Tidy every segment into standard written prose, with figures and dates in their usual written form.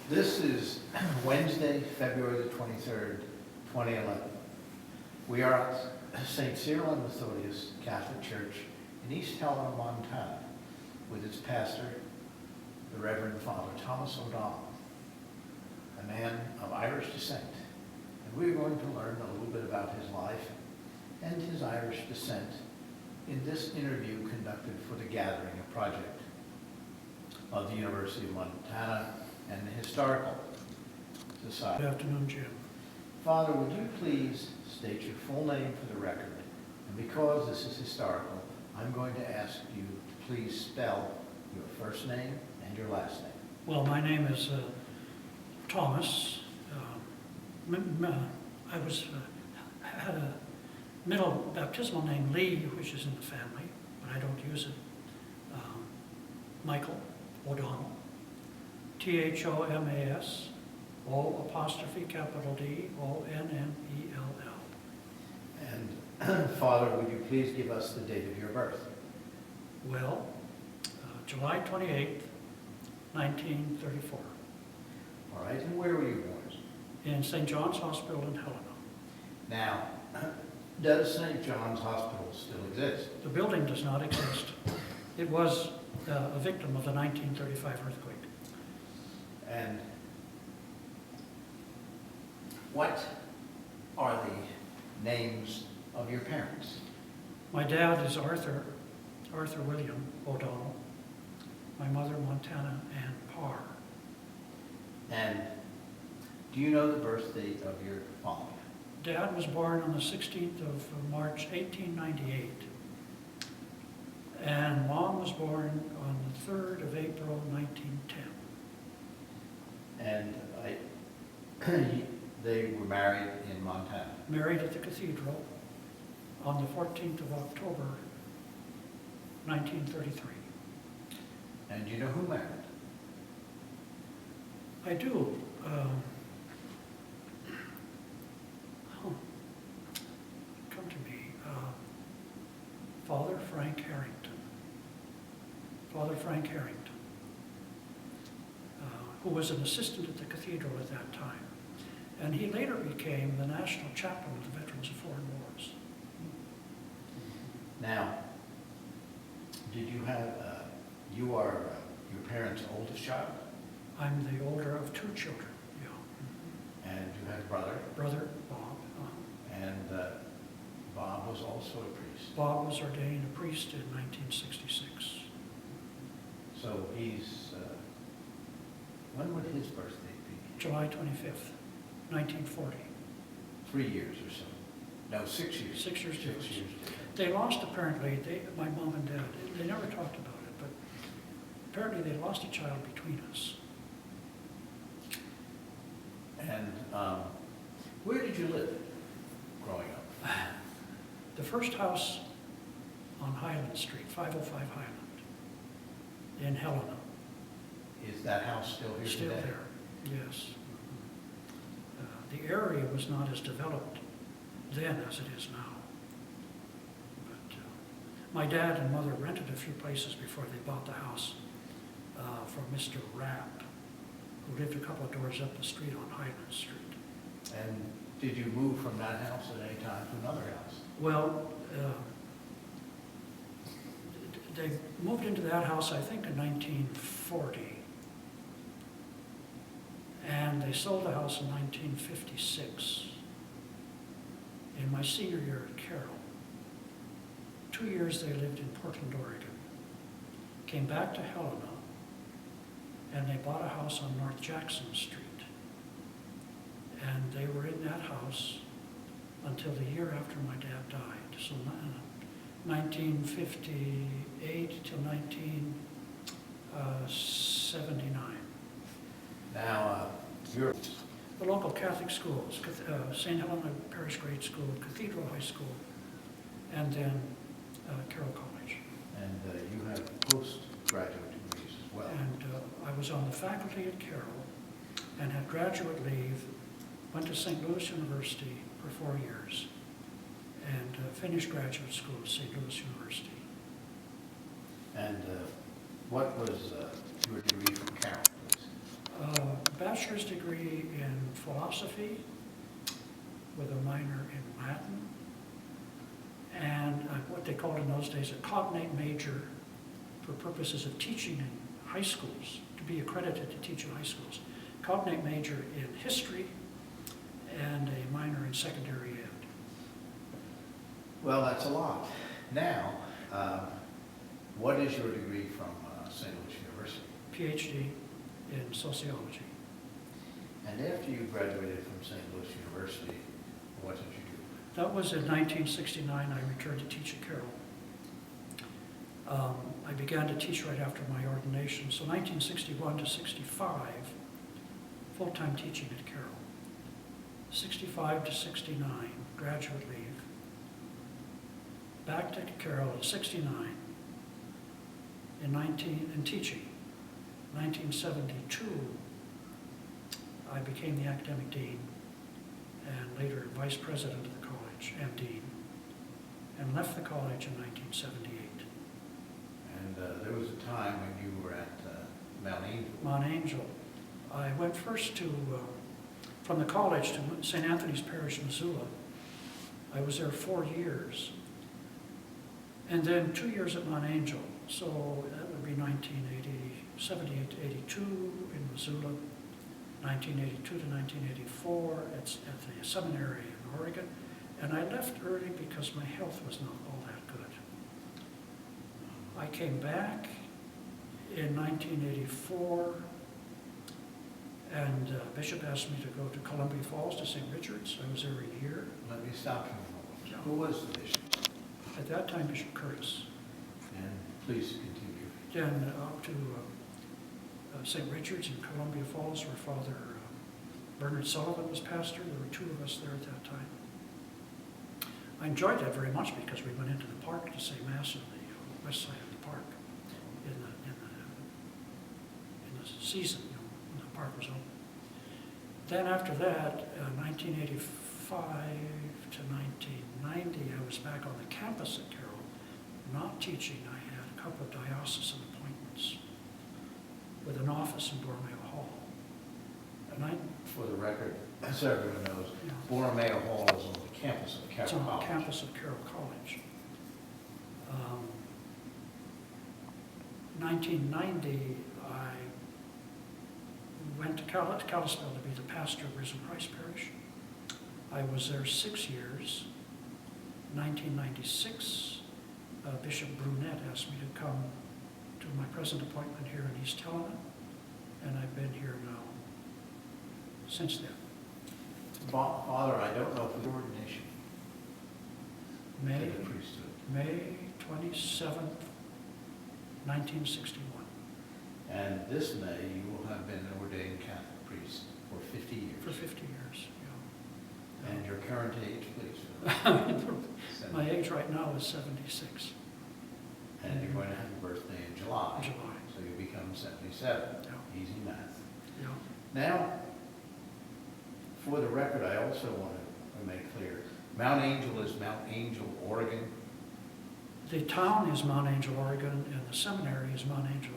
This is Wednesday, February the 23rd, 2011. We are at St. Cyril and Methodius Catholic Church in East Helena, Montana, with its pastor, the Reverend Father Thomas O'Donnell, a man of Irish descent. And we're going to learn a little bit about his life and his Irish descent in this interview conducted for the Gathering, a project of the University of Montana and the Historical Society. Good afternoon, Jim. Father, would you please state your full name for the record? And because this is historical, I'm going to ask you to please spell your first name and your last name. Well, my name is Thomas. I had a middle baptismal name, Lee, which is in the family, but I don't use it. Michael O'Donnell. Thomas, O''D, Onnell. And Father, would you please give us the date of your birth? Well, July 28th, 1934, All right, and where were you born? in St. John's Hospital in Helena. Now, does St. John's Hospital still exist? The building does not exist. It was a victim of the 1935 earthquake. And what are the names of your parents? My dad is Arthur William O'Donnell. My mother, Montana Ann Parr. And do you know the birth date of your father? Dad was born on the 16th of March, 1898. And Mom was born on the 3rd of April, 1910. And they were married in Montana. Married at the cathedral on the 14th of October, 1933. And do you know who married? I do. Come to me. Father Frank Harrington. Father Frank Harrington, who was an assistant at the cathedral at that time. And he later became the national chaplain of the Veterans of Foreign Wars. Now, did you have, you are your parents' oldest child? I'm the older of two children, yeah. And you had a brother? Brother, Bob. And Bob was also a priest. Bob was ordained a priest in 1966. So he's, when would his birthday be? July 25th, 1940. 3 years or so? No, 6 years. 6 years 6 difference. years. They lost, apparently, my mom and dad, they never talked about it, but apparently they lost a child between us. And where did you live growing up? The first house on Highland Street, 505 Highland, in Helena. Is that house still here Still today? there, yes. The area was not as developed then as it is now. But my dad and mother rented a few places before they bought the house from Mr. Rapp, who lived a couple of doors up the street on Highland Street. And did you move from that house at any time to another house? Well, they moved into that house, I think, in 1940. And they sold the house in 1956. In my senior year at Carroll. 2 years they lived in Portland, Oregon. Came back to Helena, and they bought a house on North Jackson Street. And they were in that house until the year after my dad died. So 1958 till 1979. Now, you're... The local Catholic schools, St. Helena Parish Grade School, Cathedral High School, and then Carroll College. And you have postgraduate degrees as well. And I was on the faculty at Carroll and had graduate leave, went to St. Louis University for 4 years, and finished graduate school at St. Louis University. And what was your degree from Carroll, please? bachelor's degree in philosophy with a minor in Latin, and what they called in those days a cognate major for purposes of teaching in high schools, to be accredited to teach in high schools. Cognate major in history and a minor in secondary ed. Well, that's a lot. Now, what is your degree from St. Louis University? PhD in sociology. And after you graduated from St. Louis University, what did you do? That was in 1969. I returned to teach at Carroll. I began to teach right after my ordination. So 1961 to 65, full-time teaching at Carroll. 65 to 69, graduate leave. Back to Carroll in 69, in teaching. 1972, I became the academic dean and later vice president of the college and dean, and left the college in 1978. And there was a time when you were at Mount Angel. Mount Angel. I went first to, from the college to St. Anthony's Parish, Missoula. I was there 4 years. And then 2 years at Mount Angel. So that would be 1978 to 82 in Missoula, 1982 to 1984 at the seminary in Oregon. And I left early because my health was not all that good. I came back in 1984, and Bishop asked me to go to Columbia Falls to St. Richard's. I was there a year. Let me stop you a moment. Who was the bishop? At that time, Bishop Curtis. And please continue. Then up to St. Richard's in Columbia Falls, where Father Bernard Sullivan was pastor. There were 2 of us there at that time. I enjoyed that very much because we went into the park to say Mass on the west side of the park in the season, when the park was open. Then after that, 1985 to 1990, I was back on the campus at Carroll, not teaching. I had a couple of diocesan appointments with an office in Borromeo Hall. And For the record, so everyone knows, Yeah. Borromeo Hall is on the campus of Carroll it's on College. the campus of Carroll College. 1990, I went to Kalispell to be the pastor of Risen Christ Parish. I was there 6 years. 1996, Bishop Brunette asked me to come to my present appointment here in East Helena, and I've been here now since then. Father, I don't know if the ordination to the priesthood. May 27th, 1961. And this May, you will have been an ordained Catholic priest for 50 years. For 50 years, yeah. And your current age, please. My age right now is 76. And you're going to have a birthday in July. July. So you become 77. Yeah. Easy math. Yeah. Now, for the record, I also want to make clear, Mount Angel is Mount Angel, Oregon. The town is Mount Angel, Oregon, and the seminary is Mount Angel.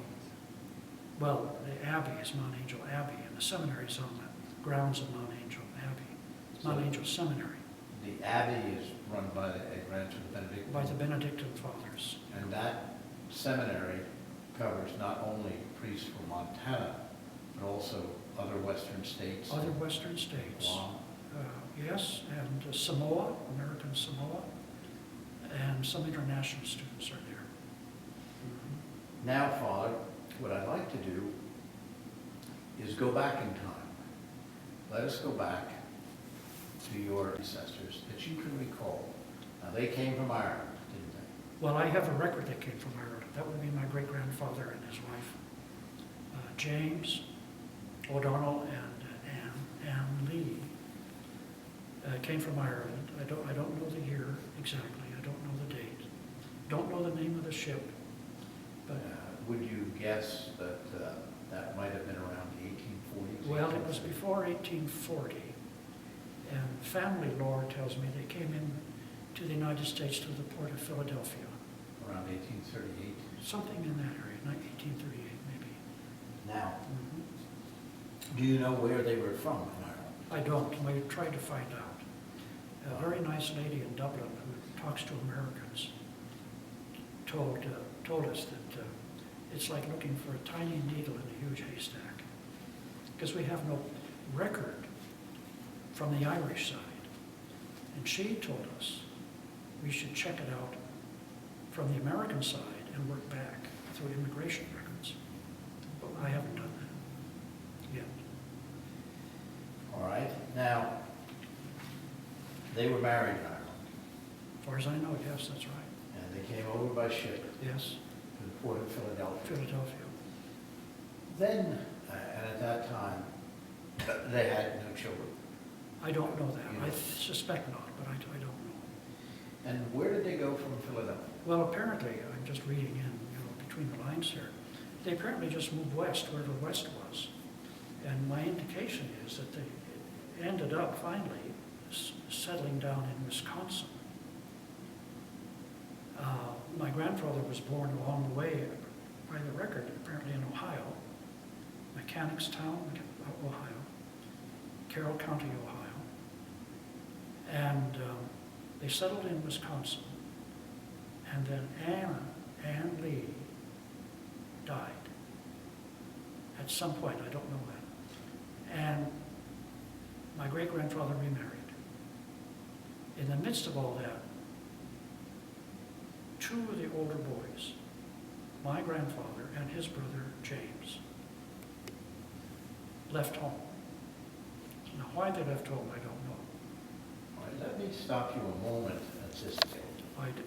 Well, the abbey is Mount Angel Abbey, and the seminary is on the grounds of Mount Angel Abbey. It's Mount Angel Seminary. The abbey is run by a branch of the Benedictine. By the Benedictine Fathers. And that seminary covers not only priests from Montana, but also other western states. Other western states. Guam. Yes, and Samoa, American Samoa, and some international students are there. Now, Father, what I'd like to do is go back in time. Let us go back to your ancestors that you can recall. Now, they came from Ireland, didn't they? Well, I have a record that came from Ireland. That would be my great-grandfather and his wife, James O'Donnell and Anne Lee. Came from Ireland. I don't know the year exactly. I don't know the date. Don't know the name of the ship. But Would you guess that that might have been around the 1840s? well, it was before 1840. And family lore tells me they came in to the United States through the port of Philadelphia. Around 1838. Something in that area, 1838 maybe. Now, Do you know where they were from in Ireland? I don't. I tried to find out. A very nice lady in Dublin who talks to Americans told us that it's like looking for a tiny needle in a huge haystack, because we have no record from the Irish side. And she told us we should check it out from the American side and work back through immigration records. But I haven't done that yet. All right. Now, they were married in Ireland, As far as I know, yes, that's right. and they came over by ship Yes, to the port of Philadelphia. Philadelphia. Then, and at that time, they had no children. I don't know that. You I don't. suspect not, but I don't know. And where did they go from Philadelphia? Well, apparently, I'm just reading in, between the lines here, they apparently just moved west, wherever west was. And my indication is that they ended up finally settling down in Wisconsin. My grandfather was born along the way, by the record, apparently in Ohio, Mechanicstown, Ohio, Carroll County, Ohio. And they settled in Wisconsin. And then Ann Lee died at some point, I don't know when. And my great-grandfather remarried. In the midst of all that, two of the older boys, my grandfather and his brother James, left home. Now, why they left home, I don't know. All right, let me stop you a moment at this stage.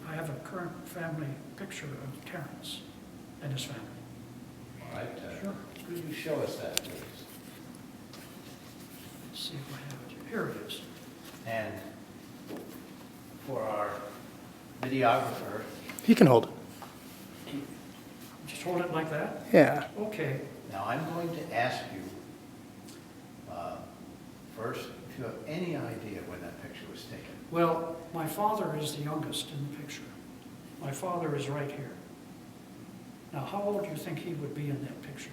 I have a current family picture of Terrence and his family. All right? Sure. Could you show us that, please? Let's see if I have it here. Here it is. And for our videographer, You can hold it. Just hold it like that? Yeah. Okay. now I'm going to ask you first if you have any idea when that picture was taken. Well, my father is the youngest in the picture. My father is right here. Now, how old do you think he would be in that picture?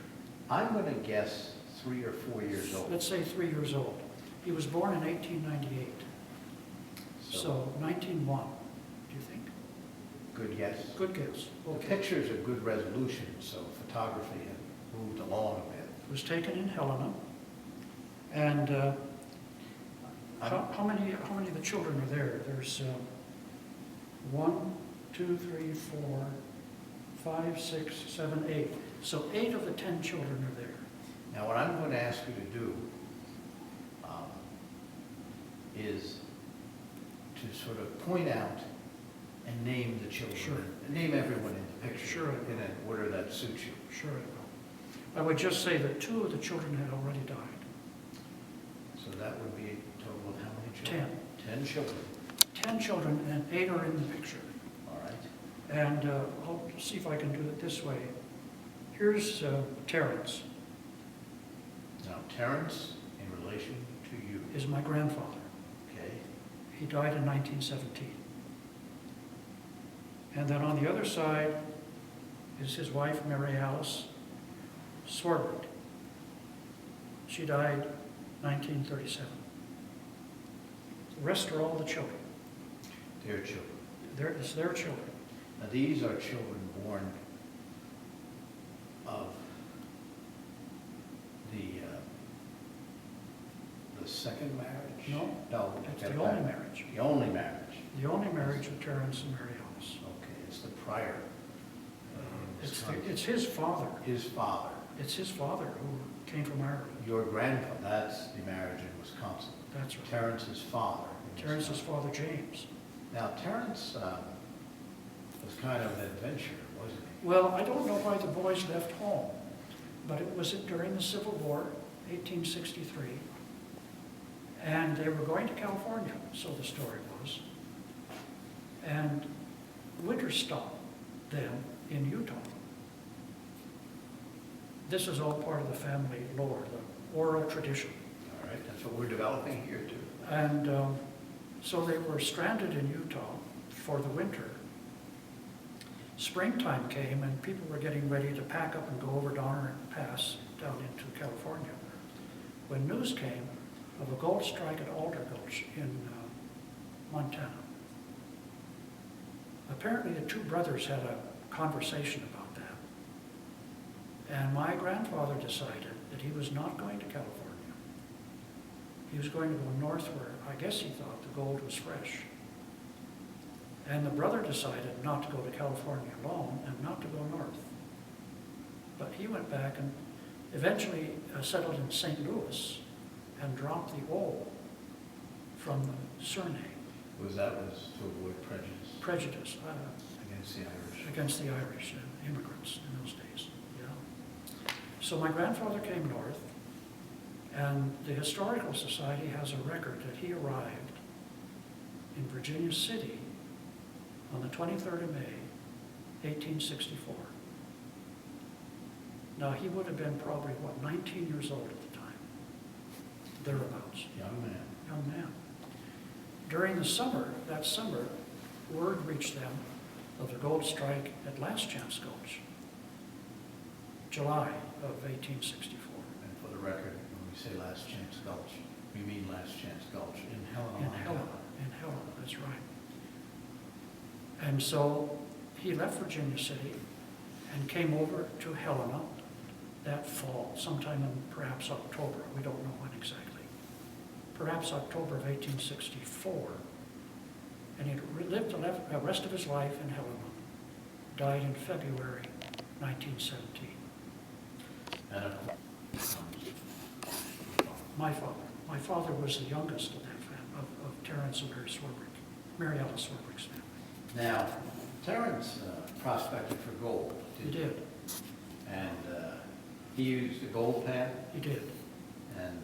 I'm going to guess 3 or 4 years old. Let's say 3 years old. He was born in 1898. So 1901, do you think? Good guess. Good guess. The Okay. picture's a good resolution, so photography had moved along a bit. It was taken in Helena. And how many of the children are there? There's 1, 2, 3, 4, 5, 6, 7, 8. So 8 of the 10 children are there. Now, what I'm going to ask you to do is to sort of point out and name the children. Sure. Name everyone in the picture. Sure. In an order that suits you. Sure I will. I would just say that 2 of the children had already died. So that would be a total of how many children? 10 children. 10 children, and 8 are in the picture. All right. And I'll see if I can do it this way. Here's Terrence, Now, Terrence, in relation to you, is my grandfather. okay? He died in 1917. And then on the other side is his wife, Mary Alice Swarbrick. She died 1937. The rest are all the children. Their children. It's their children. Now, these are children born of the second marriage? No, No. it's take the that only back. marriage. The only marriage. The only marriage of Terrence and Mary Alice. Okay, it's the prior. It's his father. His father. It's his father who came from Ireland. Your grandfather, that's the marriage in Wisconsin. That's right. Terrence's father. in Terrence's Wisconsin. father, James. Now, Terrence was kind of an adventurer, wasn't he? Well, I don't know why the boys left home, but it was during the Civil War, 1863, and they were going to California, so the story was. And winter stopped them in Utah. This is all part of the family lore, the oral tradition. All right, that's what we're developing here, too. And so they were stranded in Utah for the winter. Springtime came and people were getting ready to pack up and go over Donner Pass down into California. when news came of a gold strike at Alder Gulch in Montana. Apparently, the two brothers had a conversation about that. And my grandfather decided that he was not going to California. He was going to go north where I guess he thought the gold was fresh. And the brother decided not to go to California alone and not to go north. But he went back and eventually settled in St. Louis and dropped the O from the surname. Was to avoid prejudice? Prejudice. Against the Irish? Against the Irish immigrants in those days, yeah. So my grandfather came north, and the Historical Society has a record that he arrived in Virginia City on the 23rd of May, 1864. Now, he would have been probably, 19 years old at the time, thereabouts. Young man. Young man. During the summer, that summer, word reached them of the gold strike at Last Chance Gulch, July of 1864. And for the record, when we say Last Chance Gulch, we mean Last Chance Gulch in Helena, Montana. In Helena, that's right. And so he left Virginia City and came over to Helena that fall, sometime in perhaps October. We don't know when exactly. Perhaps October of 1864. And he lived the rest of his life in Helena. Died in February 1917. And My father was the youngest of that family, of Terence and Mary Alice Swarbrick's family. now, Terence prospected for gold. He did. And he used a gold pan. He did. And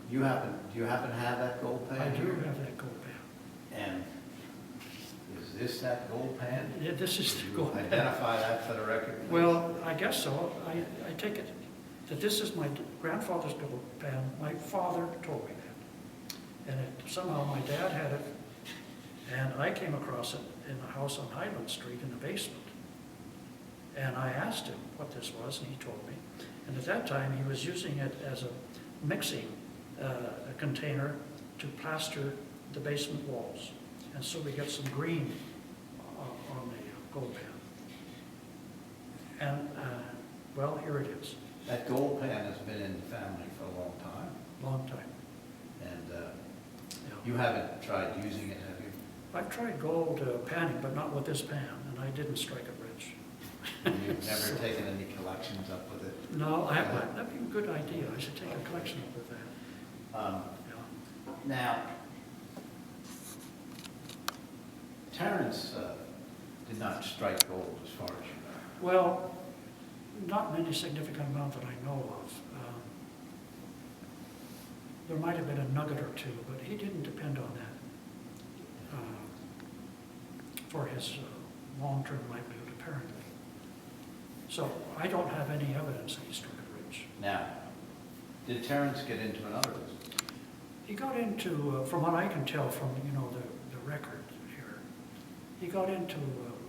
do you happen to have that gold pan? I do here? have that gold pan. And is this that gold pan? Yeah, this is the Do you gold pan. identify that for the record, please? Well, I guess so. I take it that this is my grandfather's gold pan. My father told me that. And somehow my dad had it, and I came across it in the house on Highland Street in the basement. And I asked him what this was, and he told me. And at that time, he was using it as a mixing container to plaster the basement walls. And so we get some green on the gold pan. And, well, here it is. That gold pan has been in the family for a long time. Long time. And Yeah. you haven't tried using it, have you? I've tried gold panning, but not with this pan, and I didn't strike it rich. And you've never taken any collections up with it? No, that'd be a good idea. I should take a collection up with that. Yeah. Now, Terence did not strike gold as far as you know. Well, not in any significant amount that I know of. There might have been a nugget or two, but he didn't depend on that for his long-term livelihood, apparently. So I don't have any evidence that he struck it rich. Now, did Terence get into another business? He got into, from what I can tell from, the record here, he got into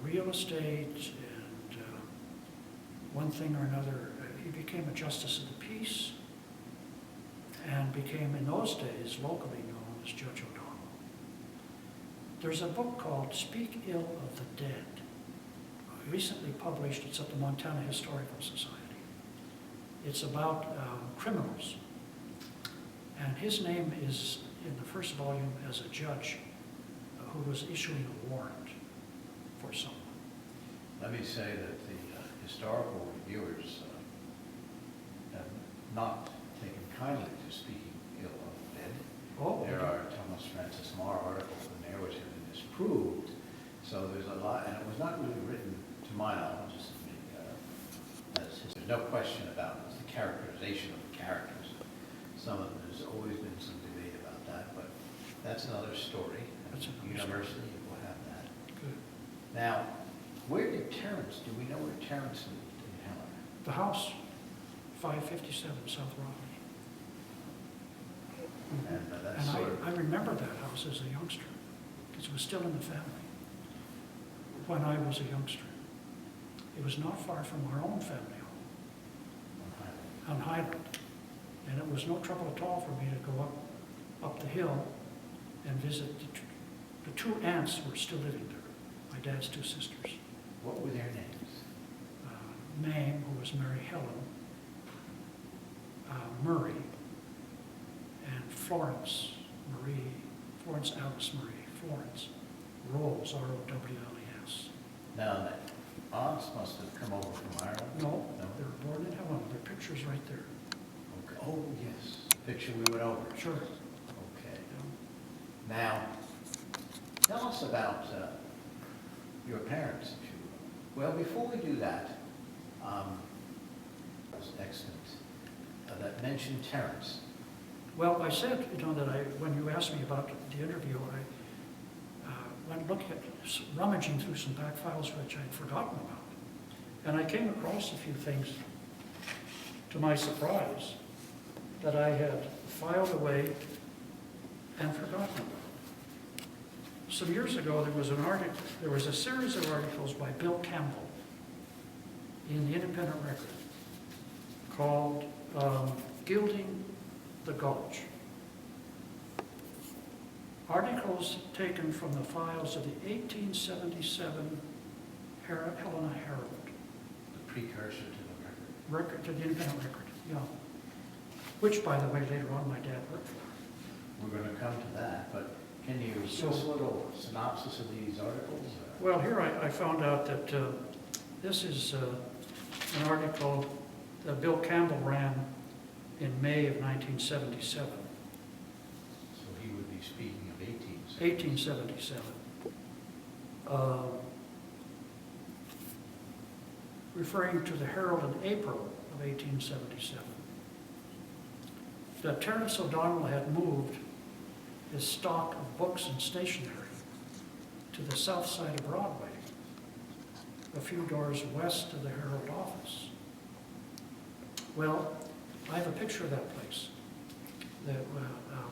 real estate and one thing or another. He became a justice of the peace and became, in those days, locally known as Judge O'Donnell. There's a book called Speak Ill of the Dead, recently published. It's at the Montana Historical Society. It's about criminals. And his name is in the first volume as a judge who was issuing a warrant for someone. Let me say that the historical reviewers have not taken kindly to speaking ill of the dead. Oh, There are Thomas Francis Marr articles in there which have been disproved. So there's a lot, and it was not really written, to my knowledge, there's no question about the characterization of the characters. There's always been some debate about that, but that's another story. That's another University will have that. good. Now, where did Terence, do we know where Terence lived in Helena? The house, 557 South Rodney. And that's And sort of, I remember that house as a youngster, because it was still in the family when I was a youngster. It was not far from our own family home on Highland. And it was no trouble at all for me to go up the hill and visit the two aunts who were still living there, my dad's two sisters. What were their names? Mame, who was Mary Helen, Murray, and Florence Alice Marie, Florence Rolls, R-O-W-L-E-S. Now, the aunts must have come over from Ireland? No, No? they were born in Helena. Their picture's right there. Okay. Oh, yes, the picture we went over. Sure. Okay. Now, tell us about your parents, if you will. Well, before we do that, was excellent. That mentioned Terence. Well, I said, that when you asked me about the interview, I went rummaging through some back files which I'd forgotten about. And I came across a few things, to my surprise, that I had filed away and forgotten about. Some years ago, there was a series of articles by Bill Campbell in the Independent Record called Gilding the Gulch. Articles taken from the files of the 1877 Helena Herald. The precursor to the record. To the Independent Record, yeah. Which, by the way, later on my dad worked for. We're going to come to that, but can you give us a little synopsis of these articles? Well, here I found out that this is an article that Bill Campbell ran in May of 1977. So he would be speaking of 1877. Referring to the Herald in April of 1877. That Terence O'Donnell had moved his stock of books and stationery to the south side of Broadway, a few doors west of the Herald office. Well, I have a picture of that place,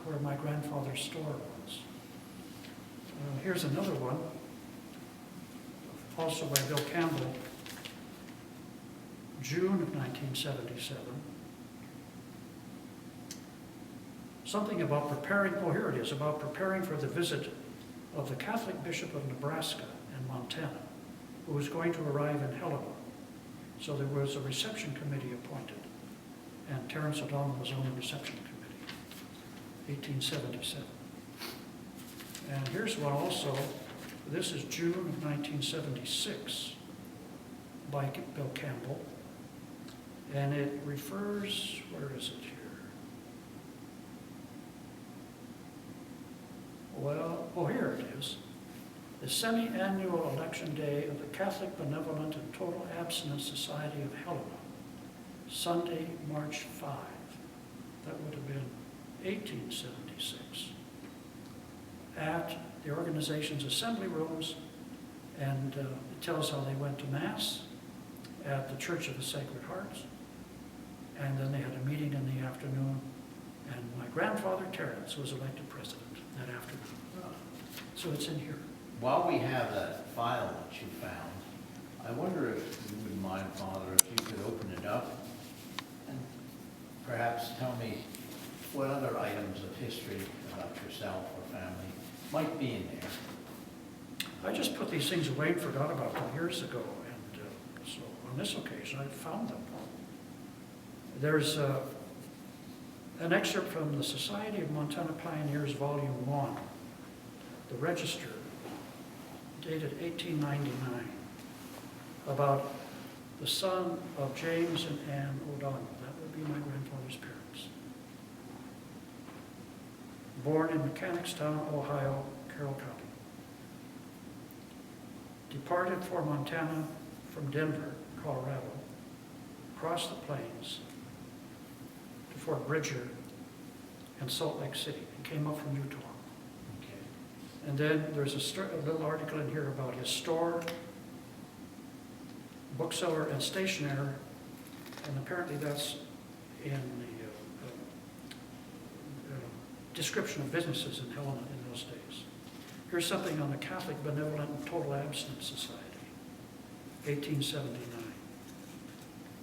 where my grandfather's store was. Here's another one, also by Bill Campbell, June of 1977. Something about preparing, oh, here it is, about preparing for the visit of the Catholic Bishop of Nebraska and Montana, who was going to arrive in Helena. So there was a reception committee appointed, and Terence O'Donnell was on the reception committee, 1877. And here's one also, this is June of 1976 by Bill Campbell, and it refers, where is it here? Well, oh, here it is. The semi-annual election day of the Catholic Benevolent and Total Abstinence Society of Helena, Sunday, March 5. That would have been 1876. At the organization's assembly rooms, and it tells how they went to Mass at the Church of the Sacred Hearts, and then they had a meeting in the afternoon, and my grandfather, Terence, was elected president that afternoon. So it's in here. While we have that file that you found, I wonder if you wouldn't mind, Father, if you could open it up and perhaps tell me what other items of history about yourself or family might be in there. I just put these things away and forgot about them years ago, and so on this occasion I found them. There's an excerpt from the Society of Montana Pioneers, Volume 1, the Register, dated 1899, about the son of James and Ann O'Donnell. That would be my grandfather's parents. Born in Mechanicstown, Ohio, Carroll County. Departed for Montana from Denver, Colorado, crossed the plains to Fort Bridger and Salt Lake City, and came up from Utah. And then there's a little article in here about his store, bookseller, and stationer, and apparently that's in the description of businesses in Helena in those days. Here's something on the Catholic Benevolent and Total Abstinence Society, 1879.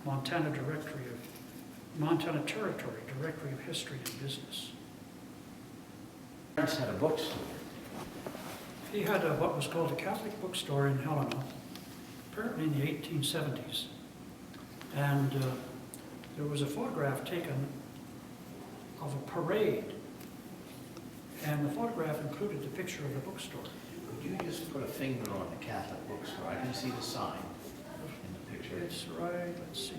Montana Directory Montana Territory, Directory of History and Business. Terrence had a bookstore. He had what was called a Catholic Bookstore in Helena, apparently in the 1870s. And there was a photograph taken of a parade, and the photograph included the picture of the bookstore. Would you just put a finger on the Catholic Bookstore? I can see the sign in the picture. It's right, let's see,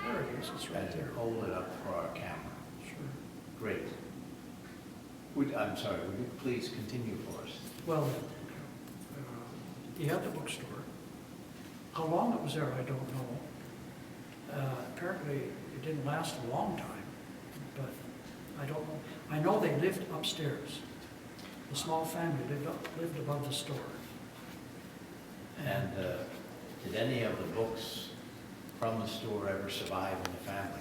there it is, it's right And there. hold it up for our camera. Sure. Great. I'm sorry, would you please continue for us? Well, he had the bookstore. How long it was there, I don't know. Apparently, it didn't last a long time, but I don't know. I know they lived upstairs. The small family lived above the store. And did any of the books from the store ever survive in the family?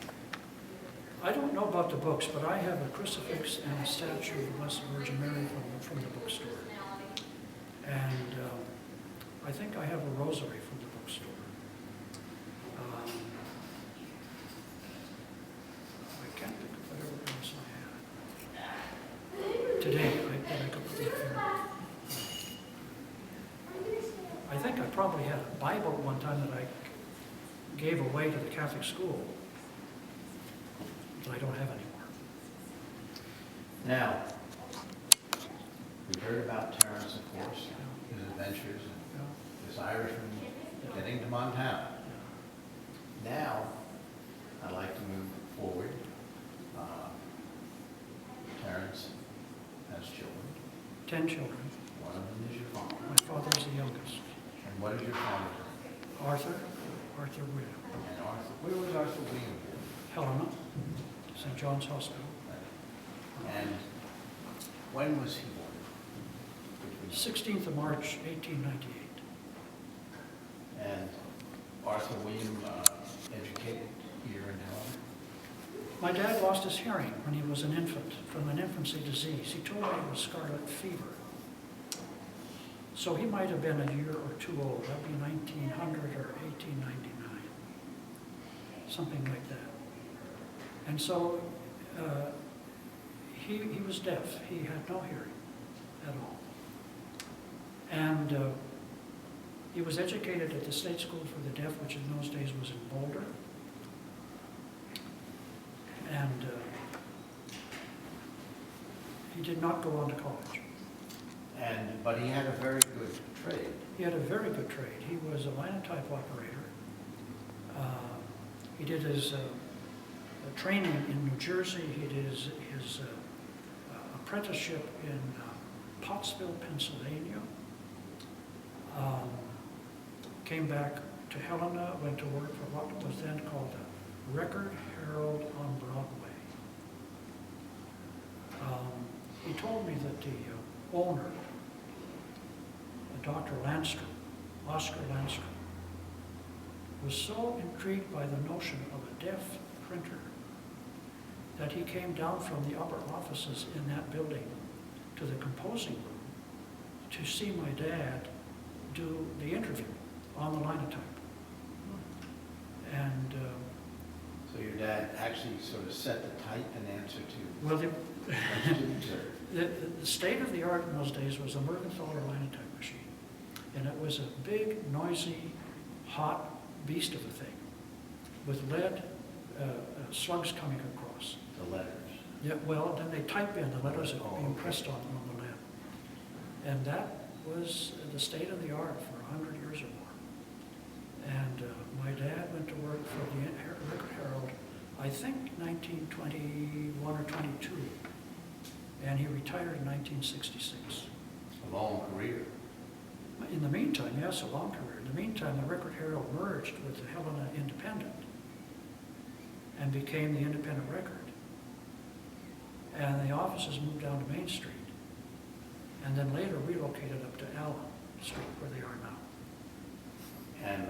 I don't know about the books, but I have a crucifix and a statue of the Blessed Virgin Mary from the bookstore. And I think I have a rosary from the bookstore. I can't think of whatever else I had. Today, I could put it there. I think I probably had a Bible at one time that I gave away to the Catholic school, but I don't have anymore. Now, we heard about Terrence, of course, his adventures, and this Irishman getting to Montana. Now, I'd like to move forward. Terrence has children. 10 children. One of them is your father. My father's the youngest. And what is your father? Arthur William. And Arthur, where was Arthur William born? Helena, St. John's Hospital. And when was he born? 16th of March, 1898. And Arthur William educated here in Helena? My dad lost his hearing when he was an infant from an infancy disease. He told me it was scarlet fever. So he might have been a year or two old. That'd be 1900 or 1899, something like that. And so he was deaf. He had no hearing at all. And he was educated at the State School for the Deaf, which in those days was in Boulder. And he did not go on to college. But he had a very good trade. He had a very good trade. He was a linotype operator. He did his training in New Jersey. He did his apprenticeship in Pottsville, Pennsylvania. Came back to Helena, went to work for what was then called the Record Herald on Broadway. He told me that the owner, Dr. Landstrom, Oscar Landstrom, was so intrigued by the notion of a deaf printer that he came down from the upper offices in that building to the composing room to see my dad do the interview on the linotype. And So your dad actually sort of set the type in answer to well, questions? the state of the art in those days was a Mergenthaler linotype machine. And it was a big, noisy, hot beast of a thing with lead slugs coming across. The letters. Yeah, well, then they type in the letters that were being okay. pressed on the lead. And that was the state of the art for 100 years or more. And my dad went to work for the Record Herald, I think 1921 or 22. And he retired in 1966. A long career. In the meantime, yes, a long career. In the meantime, the Record Herald merged with the Helena Independent and became the Independent Record. And the offices moved down to Main Street and then later relocated up to Allen Street, where they are now. And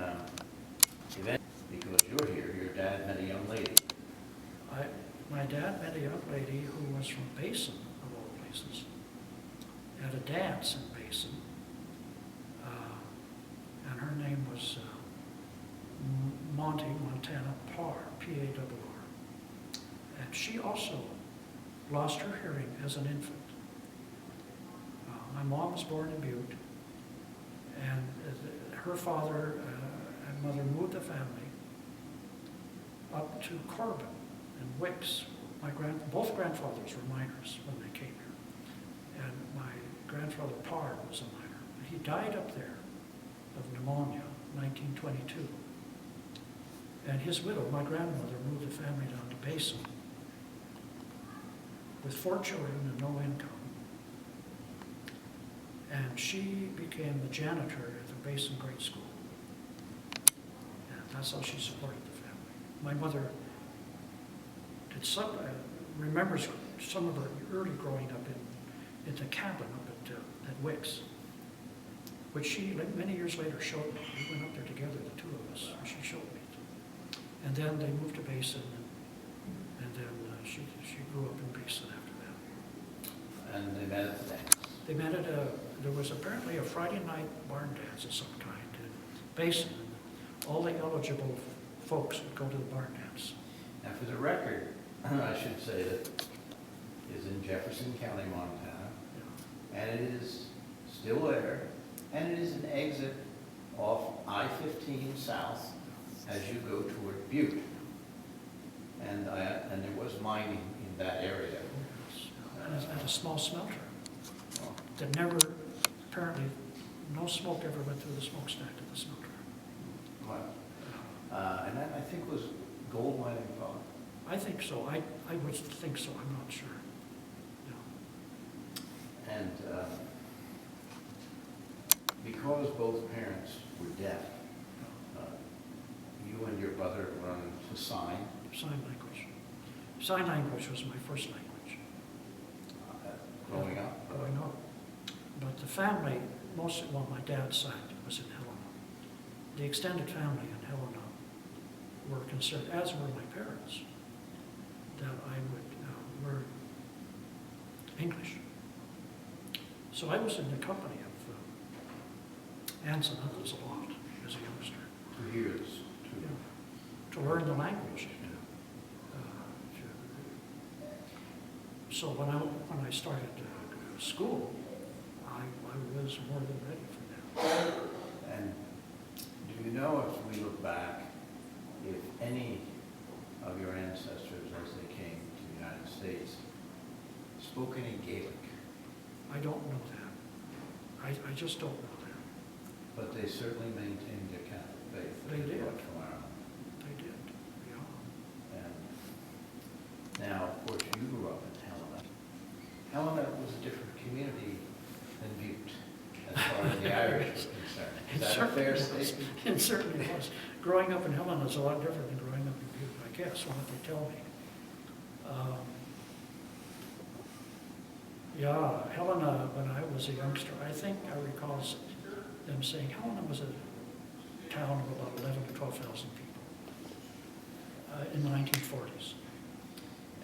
because you're here, your dad met a young lady. My dad met a young lady who was from Basin, of all places, at a dance in Basin. And her name was Montana Parr, P-A-R-R. she also lost her hearing as an infant. My mom was born in Butte, and her father and mother moved the family up to Corbin and Wicks. Both grandfathers were miners when they came here, and my grandfather Parr was a miner. He died up there of pneumonia in 1922. And his widow, my grandmother, moved the family down to Basin with 4 children and no income. And she became the janitor at the Basin Grade School. And that's how she supported the family. My mother remembers some of her early growing up in the cabin up at Wicks, which she, many years later, showed me. We went up there together, the two of us, and she showed me. And then they moved to Basin, and then she grew up in Basin after that. And they met at the dance. They met at there was apparently a Friday night barn dance of some kind in Basin. All the eligible folks would go to the barn dance. Now, for the record, I should say that is in Jefferson County, Montana, and it is still there, and it is an exit off I-15 south as you go toward Butte. And there was mining in that area. And a small smelter that never, apparently, no smoke ever went through the smokestack to the smelter. Wow. And that, I think, was gold mining thought. I think so. I would think so. I'm not sure. Yeah. And because both parents were deaf, you and your brother learned to sign. Sign language. Sign language was my first language. Growing up? Growing up. But the family, my dad's side was in Helena. The extended family in Helena were concerned, as were my parents, that I would learn English. So I was in the company of aunts and uncles a lot as a youngster. 2 years. To learn the language. So when I started school, I was more than ready for that. And do you know, if we look back, if any of your ancestors, as they came to the United States, spoke any Gaelic? I don't know that. I just don't know that. But they certainly maintained their Catholic faith. They did. From Ireland. They did, yeah. And now, of course, you grew up in Helena. Helena was a different community than Butte, as far as the Irish were concerned. Is that a fair statement? It certainly was. Growing up in Helena is a lot different than growing up in Butte, I guess, from what they tell me. Yeah, Helena, when I was a youngster, I think I recall them saying Helena was a town of about 11,000 to 12,000 people in the 1940s.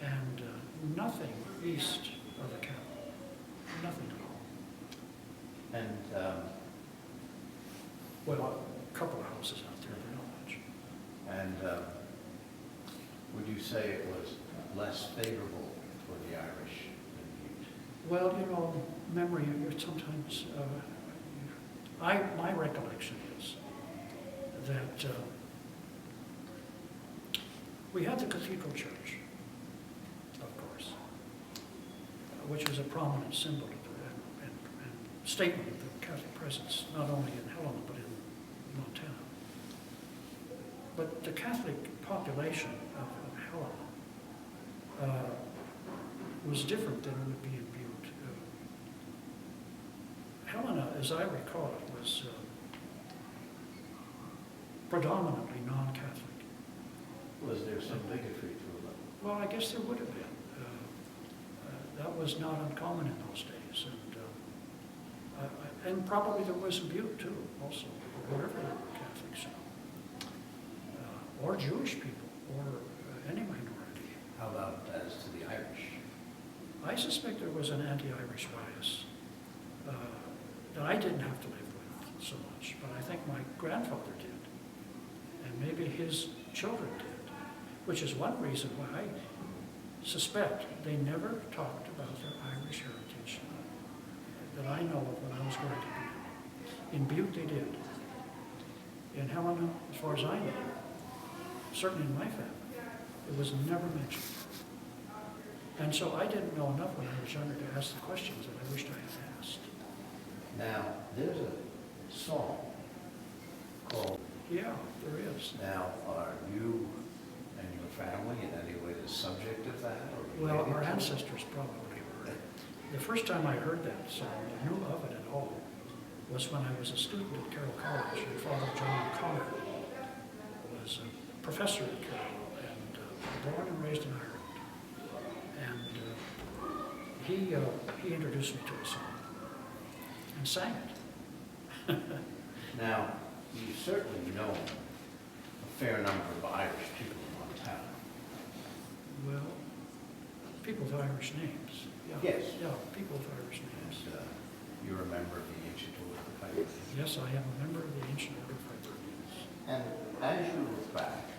And nothing east of the capital, nothing at all. And Well, a couple of houses out there, but not much. And would you say it was less favorable for the Irish than Butte? Well, memory, sometimes, my recollection is that we had the Cathedral Church, of course, which was a prominent symbol of and statement of the Catholic presence, not only in Helena, but in Montana. But the Catholic population of Helena was different than it would be in Butte. Helena, as I recall it, was predominantly non-Catholic. Was there some bigotry to it? Well, I guess there would have been. That was not uncommon in those days. And probably there was in Butte, too, also, wherever there were Catholics, or Jewish people, or any minority. How about as to the Irish? I suspect there was an anti-Irish bias that I didn't have to live with so much, but I think my grandfather did, and maybe his children did, which is one reason why suspect they never talked about their Irish heritage that I know of when I was growing up. In Butte, they did. In Helena, as far as I know, certainly in my family, it was never mentioned. And so I didn't know enough when I was younger to ask the questions that I wished I had asked. Now, there's a song called, Yeah, there is. now, are you and your family in any way the subject of that? Or Well, related our to it? ancestors probably were. The first time I heard that song, I knew of it at all, was when I was a student at Clerical College, and Father John Connor was a professor at Clerical, and born and raised in Ireland. And he introduced me to a song and sang it. Now, you certainly know a fair number of Irish people in Montana. Well, people with Irish names. Yeah. Yes. Yeah, people with Irish names. And you're a member of the ancient order of Hibernians. Yes, I am a member of the ancient order of Hibernians. And as you look back,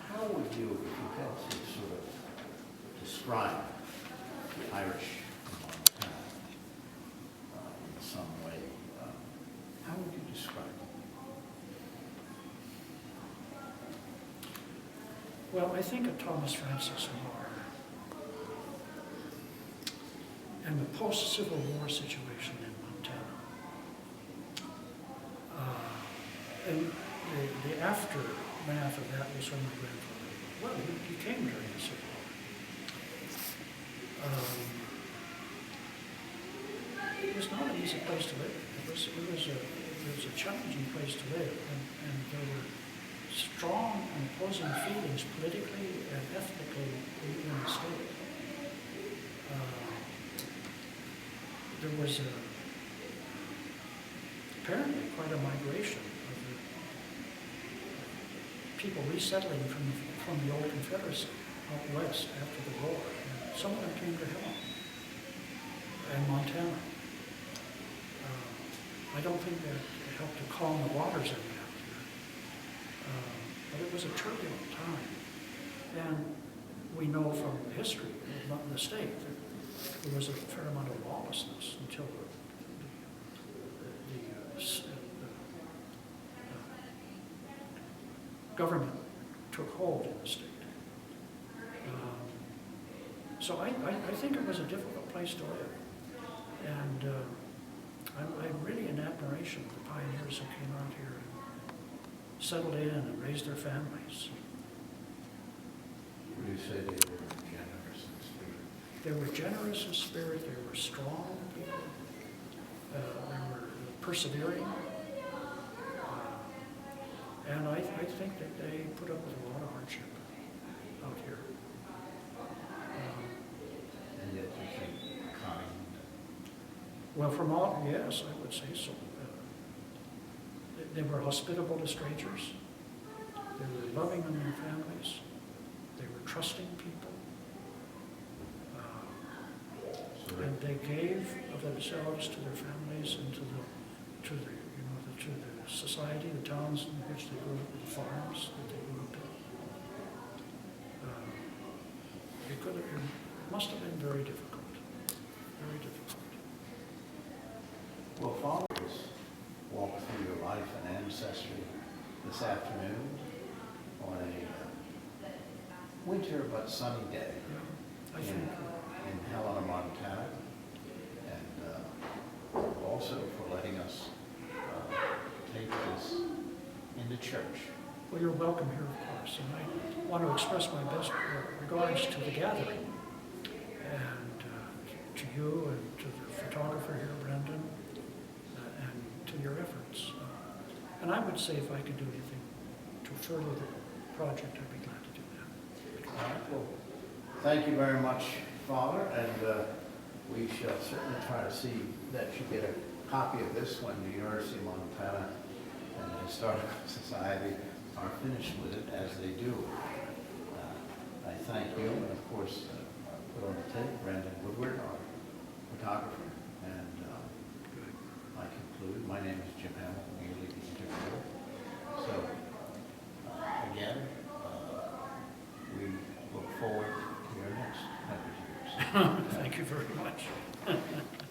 how would you, if you had to sort of describe the Irish in Montana in some way, how would you describe it? Well, I think of Thomas Francis Moore and the post-Civil War situation in Montana. And the aftermath of that was when my grandfather, well, he came during the Civil War. It was not an easy place to live. It was a challenging place to live, and there were strong and opposing feelings politically and ethnically in the state. There was apparently quite a migration of the people resettling from the old Confederacy out west after the war. And some of them came to Helena and Montana. I don't think that it helped to calm the waters any out here. But it was a turbulent time. And we know from the history of the state that there was a fair amount of lawlessness until the government took hold in the state. So I think it was a difficult place to live. And I'm really in admiration of the pioneers who came out here and settled in and raised their families. Would you say they were generous in spirit? They were generous in spirit, they were strong people, they were persevering, and I think that they put up with a lot of hardship out here. And yet you think kind? Well, from all, yes, I would say so. They were hospitable to strangers, they were loving on their families, they were trusting people. And they gave of themselves to their families and to the society, the towns in which they grew up, the farms that they grew up in. It must have been very difficult, very difficult. Well, Father has walked through your life and ancestry this afternoon on a winter but sunny day I in think. Helena, Montana, and also for letting us take this into church. Well, you're welcome here, of course, and I want to express my best regards to the gathering, and to you and to the photographer here, Brendan, and to your efforts. And I would say if I could do anything to further the project, I'd be glad to do that. All right, well, thank you very much, Father, and we shall certainly try to see that you get a copy of this when the University of Montana and the Historical Society are finished with it, as they do. I thank you, and of course, put on the tape Brandon Woodward, our photographer, and I conclude. My name is Jim Hamilton, merely the interviewer. So, again, forward to your next 100 years. Thank you very much.